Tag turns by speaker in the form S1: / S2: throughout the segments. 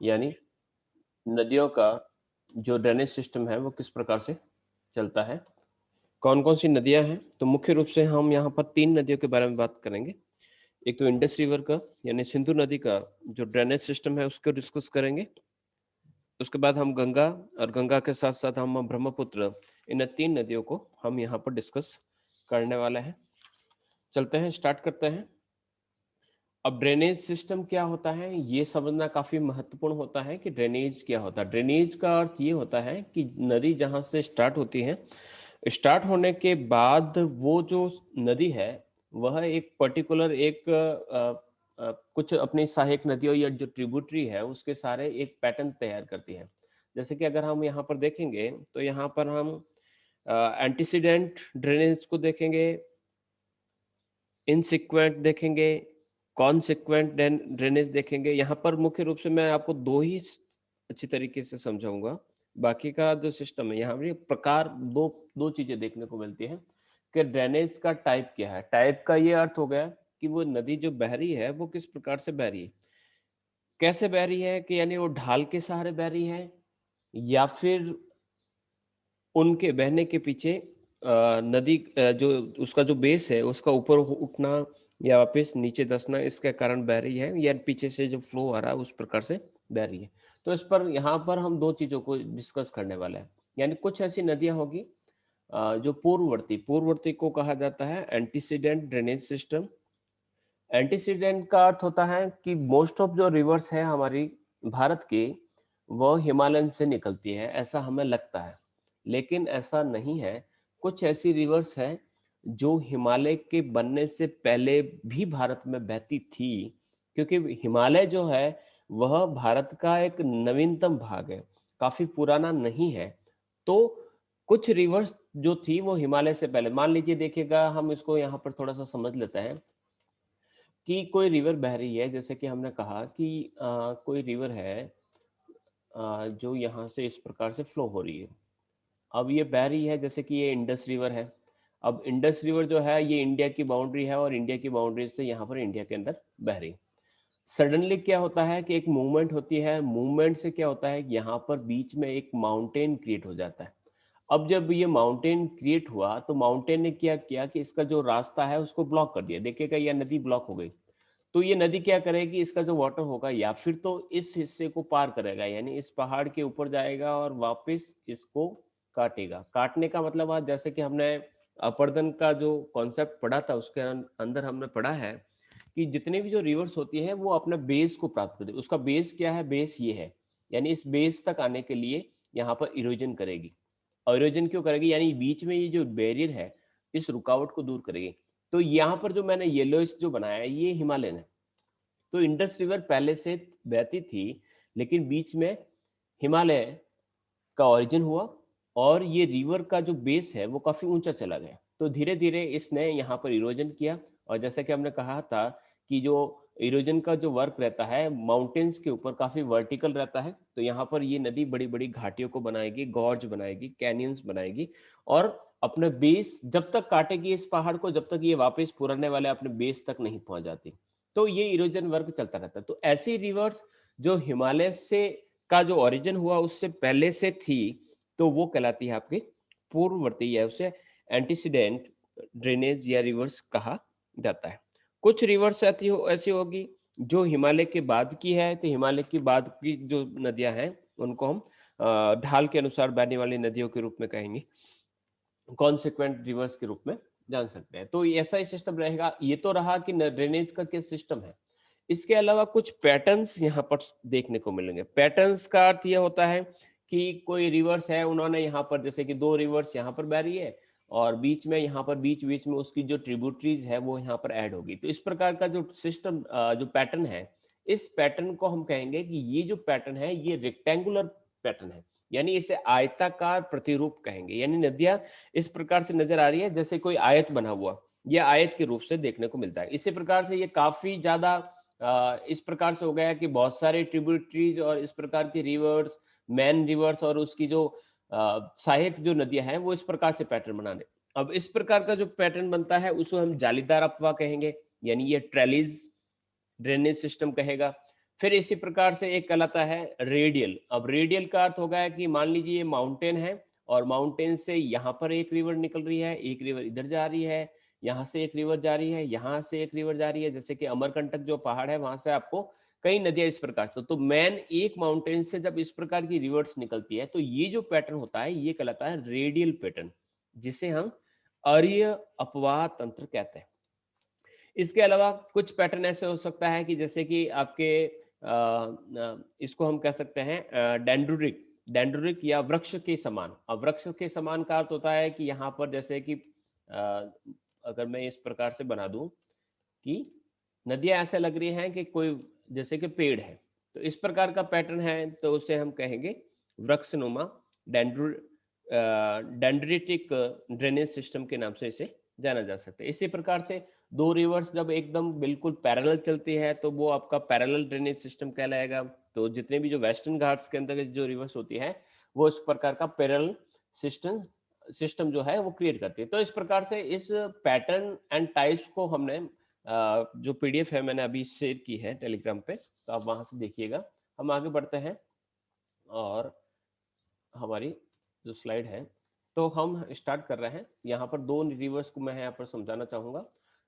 S1: यानी नदियों का जो ड्रेनेज सिस्टम है वो किस प्रकार से चलता है, कौन कौन सी नदियां हैं। तो मुख्य रूप से हम यहाँ पर 3 नदियों के बारे में बात करेंगे। एक तो इंडस रिवर का यानी सिंधु नदी का जो ड्रेनेज सिस्टम है उसको डिस्कस करेंगे। उसके बाद हम गंगा और गंगा के साथ साथ हम ब्रह्मपुत्र, इन 3 नदियों को हम यहाँ पर डिस्कस करने वाले हैं। चलते हैं, स्टार्ट करते हैं। अब ड्रेनेज सिस्टम क्या होता है ये समझना काफी महत्वपूर्ण होता है कि ड्रेनेज क्या होता है। ड्रेनेज का अर्थ ये होता है कि नदी जहां से स्टार्ट होती है, स्टार्ट होने के बाद वो जो नदी है वह एक पर्टिकुलर कुछ अपनी सहायक नदियों या जो ट्रिब्यूटरी है उसके सारे एक पैटर्न तैयार करती है। जैसे कि अगर हम यहाँ पर देखेंगे तो यहाँ पर हम एंटीसीडेंट ड्रेनेज को देखेंगे, इनसिक्वेंट देखेंगे, कॉन्सिक्वेंट ड्रेनेज देखेंगे। यहाँ पर मुख्य रूप से मैं आपको दो ही अच्छी तरीके से समझाऊंगा। बाकी का जो सिस्टम है यहाँ पर प्रकार दो दो चीजें देखने को मिलती है कि ड्रेनेज का टाइप क्या है। टाइप का ये अर्थ हो गया कि वो नदी जो बह रही है वो किस प्रकार से बह रही है, कैसे बह रही है, कि यानी वो ढाल के सहारे बह रही है या फिर उनके बहने के पीछे नदी जो उसका जो बेस है उसका ऊपर उठना या वापस नीचे धंसना इसके कारण बह रही है, या पीछे से जो फ्लो आ रहा है उस प्रकार से बह रही है। तो इस पर यहाँ पर हम दो चीजों को डिस्कस करने वाले हैं। यानी कुछ ऐसी नदियां होगी जो पूर्ववर्ती को कहा जाता है एंटीसीडेंट ड्रेनेज सिस्टम। एंटीसीडेंट का अर्थ होता है कि मोस्ट ऑफ जो रिवर्स है हमारी भारत की वो हिमालयन से निकलती है, ऐसा हमें लगता है, लेकिन ऐसा नहीं है। कुछ ऐसी रिवर्स है जो हिमालय के बनने से पहले भी भारत में बहती थी, क्योंकि हिमालय जो है वह भारत का एक नवीनतम भाग है, काफी पुराना नहीं है। तो कुछ रिवर्स जो थी वो हिमालय से पहले, मान लीजिए देखिएगा, हम इसको यहाँ पर थोड़ा सा समझ लेते हैं कि कोई रिवर बह रही है। जैसे कि हमने कहा कि कोई रिवर है जो यहाँ से इस प्रकार से फ्लो हो रही है। अब ये बह रही है, जैसे कि ये इंडस रिवर है। अब इंडस रिवर जो है ये इंडिया की बाउंड्री है और इंडिया की बाउंड्री से यहाँ पर इंडिया के अंदर बह रही। सडनली क्या होता है कि एक मूवमेंट होती है, मूवमेंट से क्या होता है यहाँ पर बीच में एक माउंटेन क्रिएट हो जाता है। अब जब ये माउंटेन क्रिएट हुआ तो माउंटेन ने क्या किया कि इसका जो रास्ता है उसको ब्लॉक कर दिया। देखिएगा यह नदी ब्लॉक हो गई। तो ये नदी क्या करेगी, इसका जो वाटर होगा या फिर तो इस हिस्से को पार करेगा, यानी इस पहाड़ के ऊपर जाएगा और वापस इसको काटेगा। काटने का मतलब आज जैसे कि हमने अपर्दन का जो कॉन्सेप्ट पढ़ा था उसके अंदर हमने पढ़ा है कि जितने भी जो रिवर्स होती है वो अपने बेस को प्राप्त करती है। उसका बेस क्या है, बेस ये है, यानी इस बेस तक आने के लिए यहाँ पर इरोजन करेगी। और इरोजन क्यों करेगी, यानी बीच में ये जो बैरियर है इस रुकावट को दूर करेगी। तो यहाँ पर जो मैंने येलोइश जो बनाया है ये हिमालयन है। तो इंडस रिवर पहले से बहती थी, लेकिन बीच में हिमालय का ओरिजिन हुआ और ये रिवर का जो बेस है वो काफी ऊंचा चला गया। तो धीरे धीरे इसने यहाँ पर इरोजन किया। और जैसा कि हमने कहा था कि जो इरोजन का जो वर्क रहता है माउंटेन्स के ऊपर काफी वर्टिकल रहता है, तो यहाँ पर ये नदी बड़ी बड़ी घाटियों को बनाएगी, गॉर्ज बनाएगी, कैनियंस बनाएगी और अपने बेस जब तक काटेगी इस पहाड़ को, जब तक ये वापस पुराने वाले अपने बेस तक नहीं पहुंच जाती। तो ये इरोजन वर्क चलता रहता है। तो ऐसी रिवर्स जो हिमालय से का जो ओरिजिन हुआ उससे पहले से थी, तो वो कहलाती है आपकी पूर्ववर्ती, या उसे एंटीसीडेंट ड्रेनेज या रिवर्स कहा जाता है। कुछ रिवर्स ऐसी होगी जो हिमालय के बाद की है, तो हिमालय के बाद की जो नदियां हैं उनको हम ढाल के अनुसार बहने वाली नदियों के रूप में कहेंगे, कॉन्सिक्वेंट रिवर्स के रूप में जान सकते हैं। तो ऐसा ही सिस्टम रहेगा। ये तो रहा कि ड्रेनेज का क्या सिस्टम है। इसके अलावा कुछ पैटर्न्स यहाँ पर देखने को मिलेंगे। पैटर्न्स का अर्थ यह होता है कि कोई रिवर्स है, उन्होंने यहाँ पर जैसे कि दो रिवर्स यहाँ पर बह रही है और बीच में यहाँ पर बीच बीच में उसकी जो ट्रिब्यूटरीज है वो यहाँ पर ऐड होगी। तो इस प्रकार का जो सिस्टम जो पैटर्न है, इस पैटर्न को हम कहेंगे कि ये जो पैटर्न है ये रेक्टेंगुलर पैटर्न है, यानी इसे आयताकार प्रतिरूप कहेंगे। यानी नदियां इस प्रकार से नजर आ रही है जैसे कोई आयत बना हुआ, यह आयत के रूप से देखने को मिलता है। इसी प्रकार से ये काफी ज्यादा इस प्रकार से हो गया कि बहुत सारे ट्रिब्यूटरीज और इस प्रकार की रिवर्स, मैन रिवर्स और उसकी जो सहायक जो नदियां हैं वो इस प्रकार से पैटर्न बनाने। अब इस प्रकार का जो पैटर्न बनता है उसको हम जालीदार अपवाह कहेंगे, यानी ये ट्रेलिज ड्रेनेज सिस्टम कहेगा। फिर इसी प्रकार से एक कहलाता है रेडियल। अब रेडियल का अर्थ होगा कि मान लीजिए ये माउंटेन है और माउंटेन से यहाँ पर एक रिवर निकल रही है, एक रिवर इधर जा रही है, यहाँ से एक रिवर जा रही है, यहाँ से एक रिवर जा रही है, जैसे कि अमरकंटक जो पहाड़ है वहां से आपको कई नदियां इस प्रकार से। तो मेन एक माउंटेन से जब इस प्रकार की रिवर्स निकलती है तो ये जो पैटर्न होता है ये कहलाता है रेडियल पैटर्न, जिसे हम अर्य अपवाह तंत्र कहते हैं। इसके अलावा कुछ पैटर्न ऐसे हो सकता है कि जैसे कि आपके इसको हम कह सकते हैं डेंड्रोरिक, डेंड्रोरिक या वृक्ष के समान। अब वृक्ष के समान का अर्थ होता है कि यहाँ पर जैसे कि अगर मैं इस प्रकार से बना दूं कि नदियां ऐसे लग रही हैं कि कोई जैसे कि पेड़ है, तो इस प्रकार का पैटर्न है तो उसे हम कहेंगे वृक्षनुमा डेंड्रो डेंड्रिटिक ड्रेनेज सिस्टम के नाम से इसे जाना जा सकता है। इसी प्रकार से दो रिवर्स जब एकदम बिल्कुल पैरेलल चलती है तो वो आपका पैरेलल ड्रेनेज सिस्टम कहलाएगा। तो जितने भी जो वेस्टर्न घाट्स के अंदर जो रिवर्स होती है वो इस प्रकार का पैरेलल सिस्टम जो है वो क्रिएट करती है। तो इस प्रकार से इस पैटर्न एंड टाइप्स को हमने जो पीडीएफ है मैंने अभी शेयर की है टेलीग्राम पे, तो आप वहां से देखिएगा। हम आगे बढ़ते हैं और हमारी जो स्लाइड है तो हम स्टार्ट कर रहे हैं। यहाँ पर दो रिवर्स को मैं यहाँ पर समझाना चाहूंगा।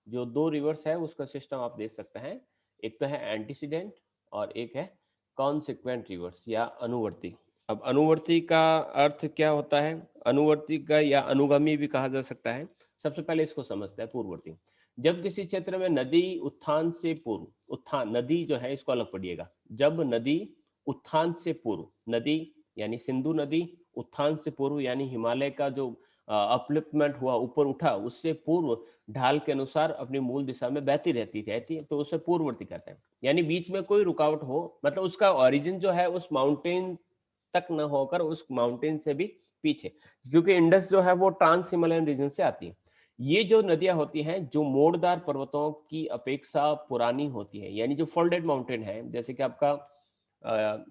S1: जो दो रिवर्स है उसका सिस्टम आप देख सकते हैं, एक तो है एंटीसीडेंट और एक है कॉन्सिक्वेंट रिवर्स या अनुवर्ती। अब अनुवर्ती का अर्थ क्या होता है? अनुवर्ती का या अनुगामी भी कहा जा सकता है। सबसे पहले इसको समझते हैं पूर्ववर्ती। जब किसी क्षेत्र में नदी उत्थान से पूर्व, उत्थान नदी जो है इसको अलग पढ़िएगा, जब नदी उत्थान से पूर्व, नदी यानी सिंधु नदी उत्थान से पूर्व यानी हिमालय का जो अपलिफ्टमेंट हुआ, ऊपर उठा, उससे पूर्व ढाल के अनुसार अपनी मूल दिशा में बहती रहती थी, तो उसे पूर्ववर्ती कहते हैं। यानी बीच में कोई रुकावट हो, मतलब उसका ओरिजिन जो है उस माउंटेन तक न होकर उस माउंटेन से भी पीछे, क्योंकि इंडस जो है वो ट्रांस हिमालयन रीजन से आती है। ये जो नदियां होती हैं जो मोड़दार पर्वतों की अपेक्षा पुरानी होती है, यानी जो फोल्डेड माउंटेन है जैसे कि आपका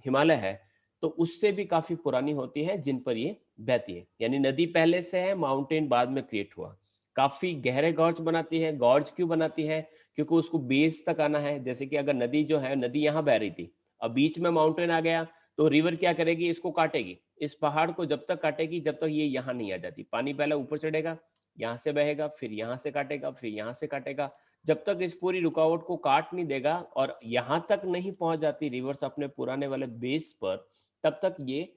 S1: हिमालय है, तो उससे भी काफी पुरानी होती है जिन पर ये बहती है। यानी नदी पहले से है, माउंटेन बाद में क्रिएट हुआ। काफी गहरे गॉर्ज बनाती है। गॉर्ज क्यों बनाती है? क्योंकि उसको बेस तक आना है। जैसे कि अगर नदी जो है, नदी यहाँ बह रही थी, अब बीच में माउंटेन आ गया तो रिवर क्या करेगी? इसको काटेगी। इस पहाड़ को जब तक काटेगी जब तक ये यहाँ नहीं आ जाती। पानी पहले ऊपर चढ़ेगा, यहाँ से बहेगा, फिर यहाँ से काटेगा, फिर यहाँ से काटेगा, जब तक इस पूरी रुकावट को काट नहीं देगा और यहाँ तक नहीं पहुंच जाती रिवर्स अपने पुराने वाले बेस पर, तब तक ये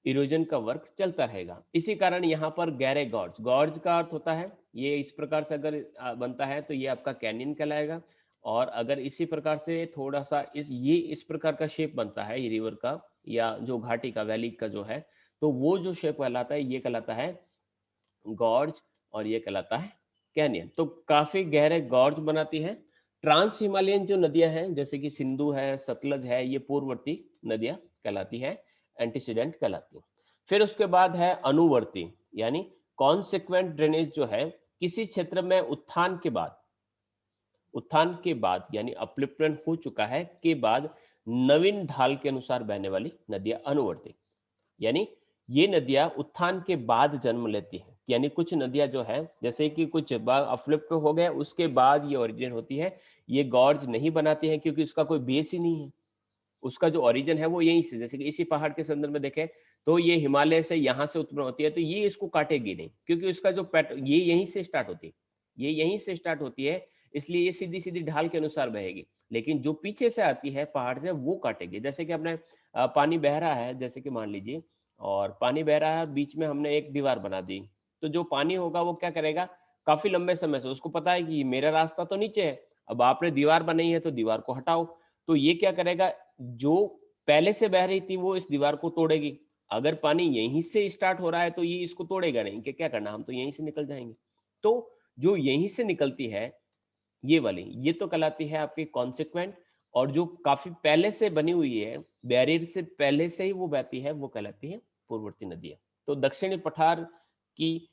S1: इरोजन का वर्क चलता रहेगा। इसी कारण यहाँ पर गहरे गॉर्ज, गॉर्ज का अर्थ होता है ये इस प्रकार से अगर बनता है तो ये आपका कैनियन कहलाएगा। और अगर इसी प्रकार से थोड़ा सा इस प्रकार का शेप बनता है ये रिवर का या जो घाटी का, वैली का जो है, तो वो जो शेप कहलाता है ये कहलाता है गॉर्ज और ये कहलाता है कैनियन। तो काफी गहरे गॉर्ज बनाती है। ट्रांस हिमालयन जो नदियां हैं जैसे कि सिंधु है, सतलज है, ये पूर्ववर्ती नदियां कहलाती है, एंटीसीडेंट कहलाती है। फिर उसके बाद है अनुवर्ती यानी कॉन्सिक्वेंट ड्रेनेज, जो है किसी क्षेत्र में उत्थान के बाद यानी अपलिफ्टमेंट हो चुका है के बाद नवीन ढाल के अनुसार बहने वाली नदियां अनुवर्ती। यानी ये नदियां उत्थान के बाद जन्म लेती हैं। यानी कुछ नदियां जो है जैसे कि कुछ बार अपलिफ्ट हो गए उसके बाद ये ओरिजिन होती है, ये गॉर्ज नहीं बनाती है क्योंकि उसका कोई बेस ही नहीं है। उसका जो ओरिजिन है वो यहीं से, जैसे कि इसी पहाड़ के संदर्भ में देखें तो ये हिमालय से यहाँ से उत्पन्न होती है, तो ये इसको काटेगी नहीं क्योंकि उसका जो पैटर्न ये यहीं से स्टार्ट होती है, ये यहीं से स्टार्ट होती है, इसलिए ये सीधी सीधी ढाल के अनुसार बहेगी। लेकिन जो पीछे से आती है पहाड़ से वो काटेगी। जैसे कि अपने पानी बह रहा है, जैसे कि मान लीजिए, और पानी बह रहा है, बीच में हमने एक दीवार बना दी, तो जो पानी होगा वो क्या करेगा? काफी लंबे समय से उसको पता है कि मेरा रास्ता तो नीचे है, अब आपने दीवार बनाई है तो दीवार को हटाओ। तो ये क्या करेगा? जो पहले से बह रही थी वो इस दीवार को तोड़ेगी। अगर पानी यहीं से स्टार्ट हो रहा है तो ये इसको तोड़ेगा नहीं कि क्या करना, हम तो यहीं से निकल जाएंगे। तो जो यहीं से निकलती है ये वाली, ये तो कहलाती है आपकी कॉन्सिक्वेंट, और जो काफी पहले से बनी हुई है, बैरियर से पहले से ही वो बहती है, वो कहलाती है पूर्ववर्ती नदियां। तो दक्षिणी पठार की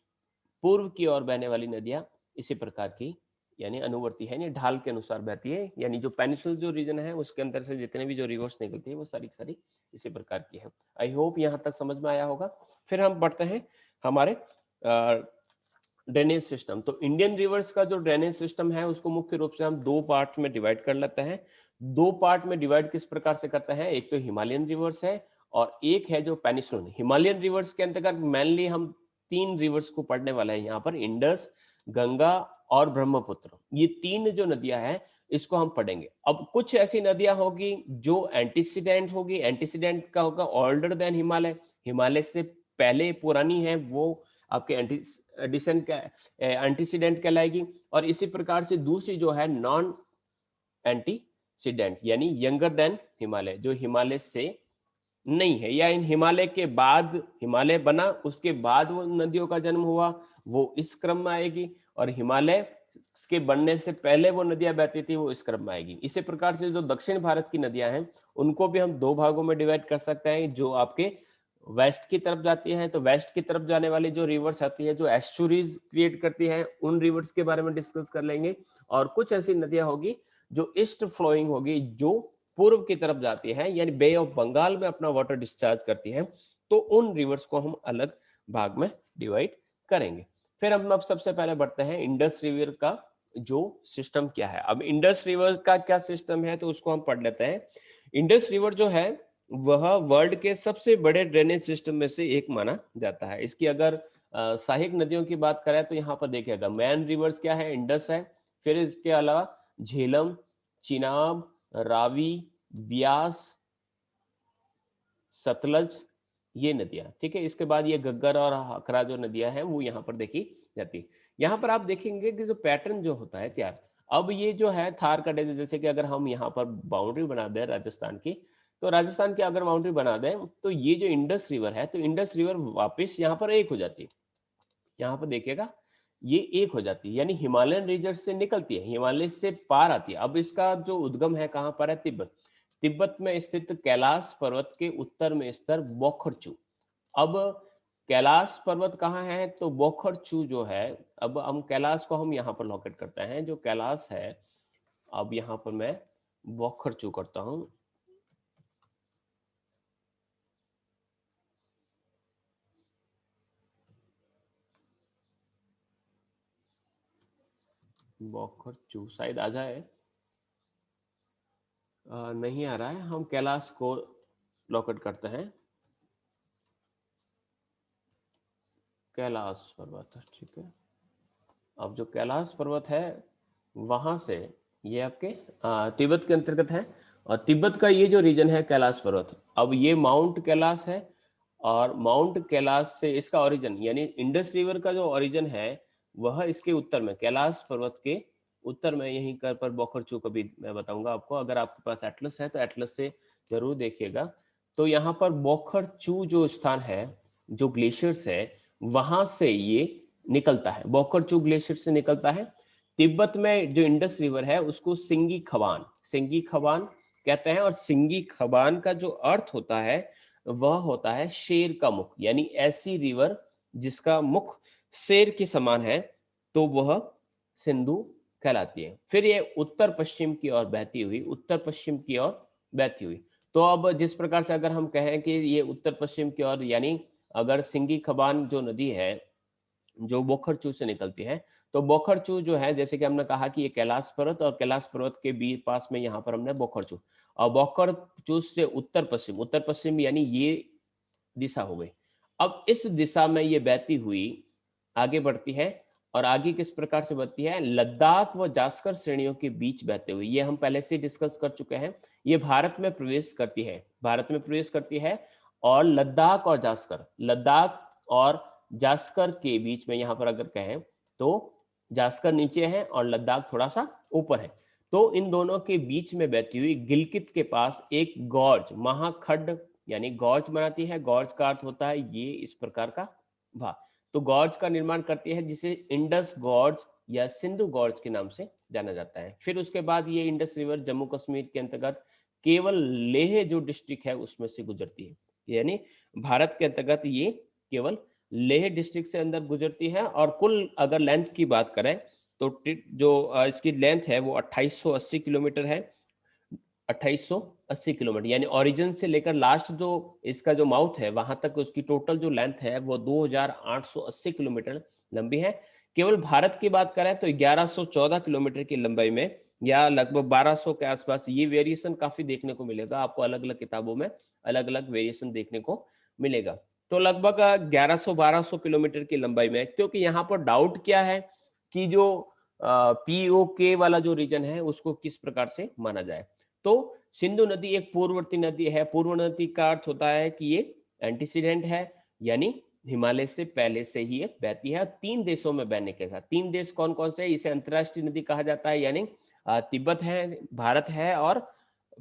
S1: पूर्व की ओर बहने वाली नदियां इसी प्रकार की यानी अनुवर्ती है, यानी ढाल के अनुसार बहती है। यानी जो पेनिसुल जो रीजन है उसके अंदर से जितने भी जो रिवर्स निकलती है वो सारी सारी इसी प्रकार की है। आई होप यहाँ तक समझ में आया होगा। फिर हम बढ़ते हैं हमारे ड्रेनेज सिस्टम। तो इंडियन रिवर्स का जो ड्रेनेज सिस्टम है उसको मुख्य रूप से हम दो पार्ट में डिवाइड कर लेते हैं। दो पार्ट में डिवाइड किस प्रकार से करते हैं, एक तो हिमालयन रिवर्स है और एक है जो पेनिसुलन। हिमालयन रिवर्स के अंतर्गत मेनली हम 3 रिवर्स को पढ़ने वाले हैं यहाँ पर, इंडस, गंगा और ब्रह्मपुत्र। ये 3 जो नदियां हैं इसको हम पढ़ेंगे। अब कुछ ऐसी नदियां होगी जो एंटीसीडेंट होगी, एंटीसीडेंट का होगा ओल्डर देन हिमालय, हिमालय से पहले पुरानी है, वो आपके एंटीसीडेंट कहलाएगी। और इसी प्रकार से दूसरी जो है नॉन एंटीसीडेंट यानी यंगर देन हिमालय, जो हिमालय से नहीं है या इन हिमालय के बाद हिमालय बना उसके बाद वो नदियों का जन्म हुआ, वो इस क्रम में आएगी। और हिमालय के बनने से पहले वो नदियां बहती थी, वो इस क्रम में आएगी। इसी प्रकार से जो दक्षिण भारत की नदियां हैं उनको भी हम 2 भागों में डिवाइड कर सकते हैं। जो आपके वेस्ट की तरफ जाती है तो वेस्ट की तरफ जाने वाली जो रिवर्स आती है जो एस्चुरीज क्रिएट करती है, उन रिवर्स के बारे में डिस्कस कर लेंगे। और कुछ ऐसी नदियां होगी जो ईस्ट फ्लोइंग होगी, जो पूर्व की तरफ जाती है यानी बे ऑफ बंगाल में अपना वाटर डिस्चार्ज करती है, तो उन रिवर्स को हम अलग भाग में डिवाइड करेंगे। फिर हम अब सबसे पहले बढ़ते हैं इंडस रिवर का जो सिस्टम क्या है। अब इंडस रिवर का क्या सिस्टम है तो उसको हम पढ़ लेते हैं। इंडस रिवर जो है वह वर्ल्ड के सबसे बड़े ड्रेनेज सिस्टम में से एक माना जाता है। इसकी अगर सहायक नदियों की बात करें तो यहाँ पर देखिएगा मेन रिवर्स क्या है, इंडस है। फिर इसके अलावा झेलम, चिनाब, रावी, ब्यास, सतलज, ये नदियां, ठीक है। इसके बाद ये गग्गर और हकरा जो नदियां हैं वो यहाँ पर देखी जाती। यहाँ पर आप देखेंगे कि जो पैटर्न जो होता है त्यार, अब ये जो है थार का डेजर्ट, जैसे कि अगर हम यहाँ पर बाउंड्री बना दें राजस्थान की, तो राजस्थान की अगर बाउंड्री बना दें तो ये जो इंडस रिवर है तो इंडस रिवर वापस यहाँ पर एक हो जाती है। यहाँ पर देखिएगा ये एक हो जाती है यानी हिमालयन रीजन से निकलती है, हिमालय से पार आती है। अब इसका जो उद्गम है कहाँ पर है, तिब्बत। तिब्बत में स्थित कैलाश पर्वत के उत्तर में स्थित बोखरचू। अब कैलाश पर्वत कहाँ है तो बोखरचू जो है, अब हम कैलाश को हम यहाँ पर लोकेट करते हैं, जो कैलाश है अब यहाँ पर मैं बोखरचू करता हूं। बोखरचू शायद आ जाए, नहीं आ रहा है। हम कैलाश को लोकेट करते हैं, कैलाश पर्वत, ठीक है। अब जो कैलाश पर्वत है वहां से ये आपके तिब्बत के अंतर्गत है, और तिब्बत का ये जो रीजन है कैलाश पर्वत, अब ये माउंट कैलाश है। और माउंट कैलाश से इसका ओरिजिन यानी इंडस रिवर का जो ओरिजिन है वह इसके उत्तर में, कैलाश पर्वत के उत्तर में यहीं कर पर बोखरचू को भी मैं बताऊंगा आपको। अगर आपके पास एटलस है तो एटलस से जरूर देखिएगा। तो यहाँ पर बोखरचू जो स्थान है, जो ग्लेशियर्स है वहां से ये निकलता है, बोखरचू ग्लेशियर से निकलता है। तिब्बत में जो इंडस रिवर है उसको सिंगी खबान, सिंगी खबान कहते हैं। और सिंगी खबान का जो अर्थ होता है वह होता है शेर का मुख, यानी ऐसी रिवर जिसका मुख शेर के समान है तो वह सिंधु कहलाती है। फिर ये उत्तर पश्चिम की ओर बहती हुई, उत्तर पश्चिम की ओर बहती हुई। तो अब जिस प्रकार से अगर हम कहें कि ये उत्तर पश्चिम की ओर, यानी अगर सिंगी खबान जो नदी है जो बोखरचू से निकलती है, तो बोखरचू जो है जैसे कि हमने कहा कि ये कैलाश पर्वत और कैलाश पर्वत के बीच पास में यहाँ पर हमने बोखरचू, और बोखरचू से उत्तर पश्चिम, उत्तर पश्चिम यानी ये दिशा हो गई। अब इस दिशा में ये बहती हुई आगे बढ़ती है, और आगे किस प्रकार से बढ़ती है, लद्दाख व जास्कर श्रेणियों के बीच बहते हुए, ये हम पहले से डिस्कस कर चुके हैं। ये भारत में प्रवेश करती है, भारत में प्रवेश करती है, और लद्दाख और जास्कर, लद्दाख और जास्कर के बीच में यहाँ पर अगर कहें तो जास्कर नीचे है और लद्दाख थोड़ा सा ऊपर है। तो इन दोनों के बीच में बहती हुई गिलगित के पास एक गॉर्ज महाखड्ड यानी गॉर्ज बनाती है। गॉर्ज का अर्थ होता है ये इस प्रकार का भाग। तो गॉर्ज का निर्माण करती है जिसे इंडस गॉर्ज या सिंधु गॉर्ज के नाम से जाना जाता है। फिर उसके बाद ये इंडस रिवर जम्मू कश्मीर के अंतर्गत केवल लेह जो डिस्ट्रिक्ट है उसमें से गुजरती है, यानी भारत के अंतर्गत ये केवल लेह डिस्ट्रिक्ट से अंदर गुजरती है। और कुल अगर लेंथ की बात करें तो जो इसकी लेंथ है वो 2880 किलोमीटर है, 2880 किलोमीटर, यानी ओरिजिन से लेकर लास्ट जो इसका जो माउथ है वहां तक उसकी टोटल जो लेंथ है वो 2880 किलोमीटर लंबी है। केवल भारत की बात करें तो 1114 किलोमीटर की लंबाई में या लगभग 1200 के आसपास। ये वेरिएशन काफी देखने को मिलेगा आपको, अलग अलग किताबों में अलग अलग वेरिएशन देखने को मिलेगा। तो लगभग 1100-1200 किलोमीटर की लंबाई में, क्योंकि यहाँ पर डाउट क्या है कि जो पीओके वाला जो रीजन है उसको किस प्रकार से माना जाए। तो सिंधु नदी एक पूर्ववर्ती नदी है। पूर्व नदी का अर्थ होता है कि ये एंटीसीडेंट है, यानी हिमालय से पहले से ही ये बहती है। 3 देशों में बहने के साथ, 3 देश कौन कौन से है, इसे अंतरराष्ट्रीय नदी कहा जाता है, यानी तिब्बत है, भारत है और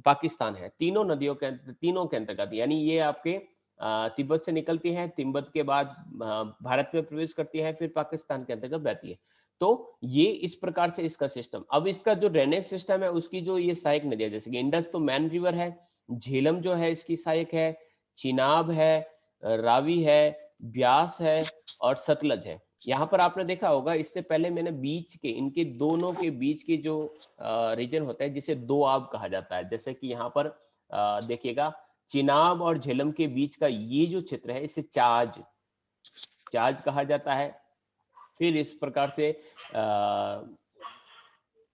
S1: पाकिस्तान है। तीनों नदियों के तीनों के अंतर्गत, यानी ये आपके तिब्बत से निकलती है, तिब्बत के बाद भारत में प्रवेश करती है, फिर पाकिस्तान के अंतर्गत बहती है। तो ये इस प्रकार से इसका सिस्टम। अब इसका जो ड्रेनेज सिस्टम है उसकी जो ये सहायक नदियां, जैसे कि इंडस तो मैन रिवर है, झेलम जो है इसकी सहायक है, चिनाब है, रावी है, ब्यास है और सतलज है। यहाँ पर आपने देखा होगा, इससे पहले मैंने बीच के, इनके दोनों के बीच के जो रीजन होता है जिसे दो आब कहा जाता है, जैसे कि यहाँ पर देखिएगा चिनाब और झेलम के बीच का ये जो क्षेत्र है इसे चाज चाज कहा जाता है। फिर इस प्रकार से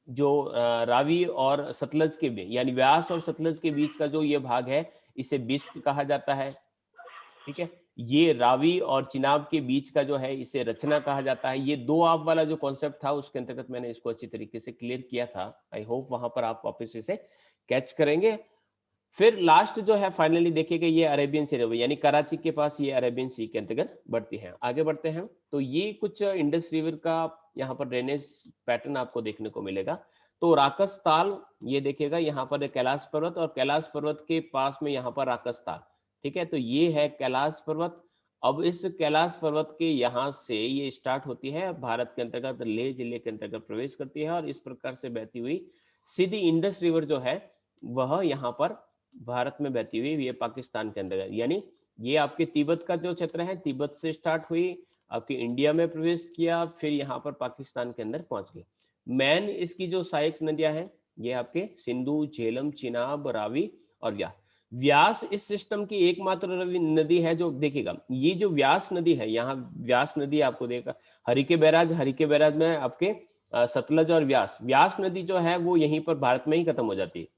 S1: जो रावी और सतलज के बीच, यानी व्यास और सतलज के बीच का जो ये भाग है इसे बिस्त कहा जाता है। ठीक है, ये रावी और चिनाब के बीच का जो है इसे रचना कहा जाता है। ये दो आप वाला जो कॉन्सेप्ट था उसके अंतर्गत मैंने इसको अच्छी तरीके से क्लियर किया था। आई होप वहां पर आप वापस इसे कैच करेंगे। फिर लास्ट जो है फाइनली देखिएगा, ये अरेबियन सी रिवर, यानी कराची के पास ये अरेबियन सी के अंतर्गत बढ़ती है। आगे बढ़ते हैं तो ये कुछ इंडस रिवर का यहाँ पर ड्रेनेज पैटर्न आपको देखने को मिलेगा। तो राकस ताल, ये देखिएगा यहाँ पर कैलाश पर्वत, और कैलाश पर्वत के पास में यहाँ पर राकस ताल। ठीक है, तो ये है कैलाश पर्वत। अब इस कैलाश पर्वत के यहाँ से ये स्टार्ट होती है, भारत के अंतर्गत लेह जिले के अंतर्गत प्रवेश करती है, और इस प्रकार से बहती हुई सीधी इंडस रिवर जो है वह यहाँ पर भारत में बहती हुई ये पाकिस्तान के अंदर, यानी ये आपके तिब्बत का जो क्षेत्र है, तिब्बत से स्टार्ट हुई, आपके इंडिया में प्रवेश किया, फिर यहाँ पर पाकिस्तान के अंदर पहुंच गई। मेन इसकी जो सहायक नदियां हैं ये आपके सिंधु, झेलम, चिनाब, रावी और व्यास। व्यास इस सिस्टम की एकमात्र नदी है जो, देखिएगा ये जो व्यास नदी है, यहाँ व्यास नदी आपको देखा, हरिके बैराज में आपके सतलज और व्यास नदी जो है वो यहीं पर भारत में ही खत्म हो जाती है,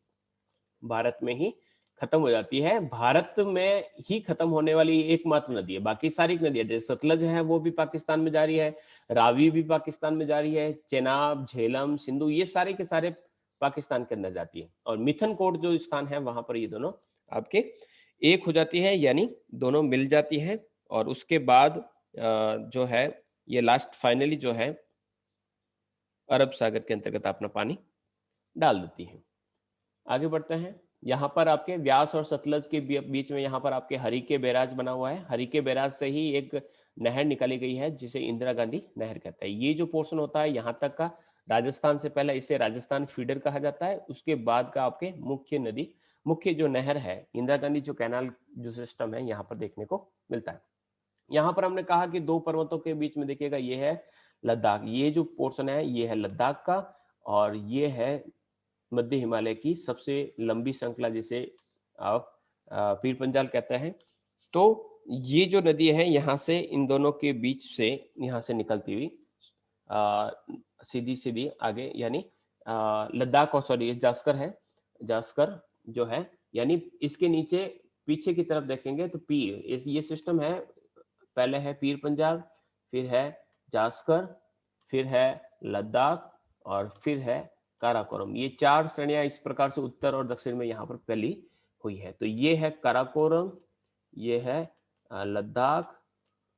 S1: भारत में ही खत्म हो जाती है। भारत में ही खत्म होने वाली एकमात्र नदी है। बाकी सारी नदियां जैसे सतलज है वो भी पाकिस्तान में जा रही है, रावी भी पाकिस्तान में जा रही है, चेनाब, झेलम, सिंधु ये सारे के सारे पाकिस्तान के अंदर जाती है। और मिथनकोट जो स्थान है वहां पर ये दोनों आपके एक हो जाती है, यानी दोनों मिल जाती है। और उसके बाद जो है ये लास्ट फाइनली जो है अरब सागर के अंतर्गत अपना पानी डाल देती है। आगे बढ़ते हैं, यहाँ पर आपके व्यास और सतलज के बीच में यहाँ पर आपके हरिके बैराज बना हुआ है। हरिके बैराज से ही एक नहर निकाली गई है जिसे इंदिरा गांधी नहर कहता है। ये जो पोर्शन होता है यहाँ तक का, राजस्थान से पहले इसे राजस्थान फीडर कहा जाता है, उसके बाद का आपके मुख्य नदी, मुख्य जो नहर है इंदिरा गांधी जो कैनाल जो सिस्टम है यहाँ पर देखने को मिलता है। यहाँ पर हमने कहा कि दो पर्वतों के बीच में देखिएगा ये है लद्दाख, ये जो पोर्शन है ये है लद्दाख का, और ये है मध्य हिमालय की सबसे लंबी श्रृंखला जिसे आप पीर पंजाल कहते हैं। तो ये जो नदी है यहाँ से, इन दोनों के बीच से यहाँ से निकलती हुई सीधी सीधी आगे, यानी लद्दाख, और सॉरी जास्कर है, जास्कर जो है, यानी इसके नीचे पीछे की तरफ देखेंगे तो पीर, ये सिस्टम है, पहले है पीर पंजाल, फिर है जास्कर, फिर है लद्दाख और फिर है काराकोरम। ये चार श्रेणियां इस प्रकार से उत्तर और दक्षिण में यहाँ पर फैली हुई है। तो ये है काराकोरम, ये है लद्दाख,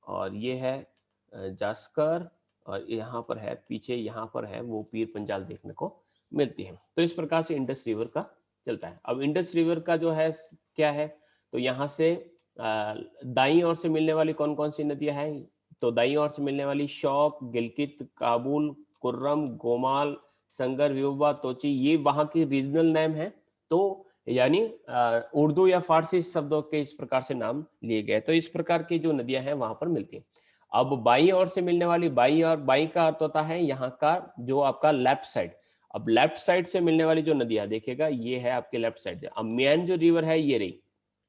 S1: और ये है जास्कर, और यहाँ पर है पीछे, यहाँ पर है वो पीर पंजाल देखने को मिलती है। तो इस प्रकार से इंडस रिवर का चलता है। अब इंडस रिवर का जो है क्या है, तो यहाँ से दाईं ओर से मिलने वाली कौन कौन सी नदियां हैं, तो दाईं ओर से मिलने वाली शौक, गिलगित, काबुल, कुर्रम, गोमाल, संगर, वियोबा, तोची, ये वहां की रीजनल नेम है। तो यानी उर्दू या फारसी शब्दों के इस प्रकार से नाम लिए गए। तो इस प्रकार की जो नदियां हैं वहां पर मिलती हैं। अब बाईं ओर से मिलने वाली, बाईं और बाईं का अर्थ होता है यहाँ का जो आपका लेफ्ट साइड। अब लेफ्ट साइड से मिलने वाली जो नदियां देखिएगा ये है आपके लेफ्ट साइड। अब मेन जो रिवर है ये रही,